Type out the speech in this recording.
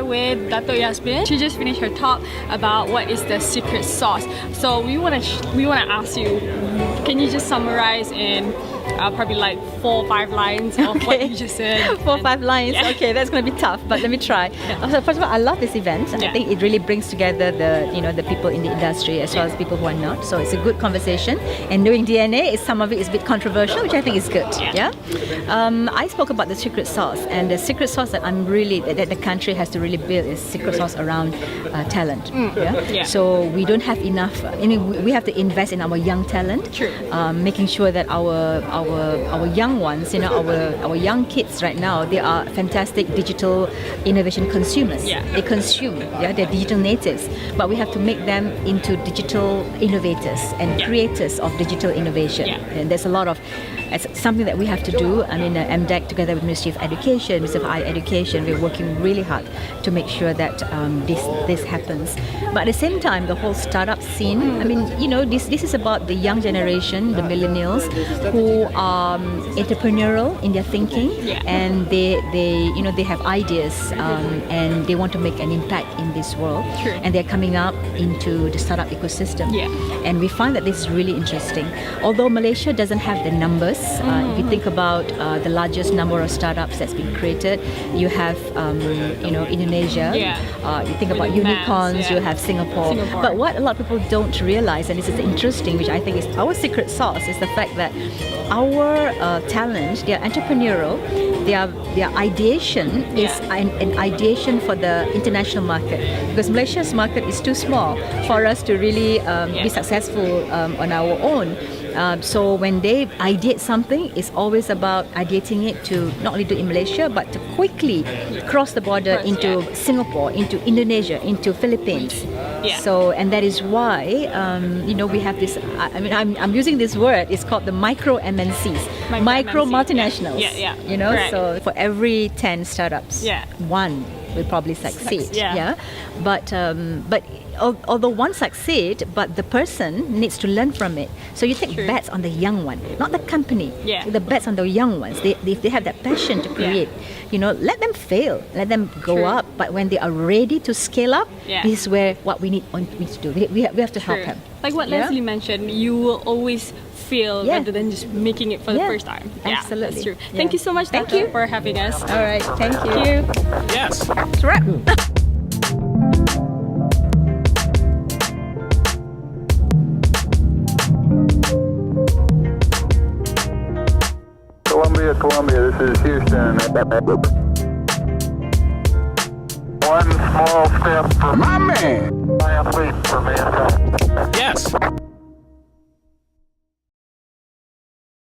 are with Dato Yasmin. She just finished her talk about what is the secret sauce. So we wanna ask you, can you just summarize in probably like 4 or 5 lines of what you just said? 4 or 5 lines. Yeah. Okay, that's going to be tough, but let me try. So first of all, I love this event. I think it really brings together the people in the industry as well as people who are not. So it's a good conversation. And knowing DNA, some of it is a bit controversial, which I think is good. I spoke about the secret sauce, and the secret sauce that that the country has to really build is secret sauce around talent. So we don't have enough. We have to invest in our young talent. Making sure that our young ones, our young kids right now, they are fantastic digital innovation consumers. They consume, they're digital natives, but we have to make them into digital innovators and creators of digital innovation. And there's a lot of, it's something that we have to do. I mean, MDEC together with Ministry of Education, Ministry of Higher Education, we're working really hard to make sure that this happens. But at the same time, the whole startup scene, I mean, this is about the young generation, the millennials, who are entrepreneurial in their thinking, and they have ideas, and they want to make an impact in this world, and they're coming up into the startup ecosystem. And we find that this is really interesting. Although Malaysia doesn't have the numbers, if you think about the largest number of startups that's been created, you have Indonesia, you think about unicorns, you have Singapore. But what a lot of people don't realize, and this is interesting, which I think is our secret sauce, is the fact that our talent, they are entrepreneurial, their ideation is an ideation for the international market, because Malaysia's market is too small for us to really be successful on our own. So when they ideate something, it's always about ideating it to not only do in Malaysia, but to quickly cross the border into Singapore, into Indonesia, into Philippines. So, and that is why we have this. I mean, I'm using this word. It's called the micro MNCs, micro multinationals. So for every 10 startups, one will probably succeed. But although one succeed, but the person needs to learn from it. So you take bets on the young one, not the company. The bets on the young ones. If they have that passion to create, let them fail, let them go up. But when they are ready to scale up, this is where what we need to do. We have to help them. Like what Leslie mentioned, you will always fail rather than just making it for the first time. Absolutely. That's true. Thank you so much, Dato, for having us. All right, thank you. Yes. That's a wrap. Columbia, this is Houston. One small step for My man. giant leap for mankind. Yes.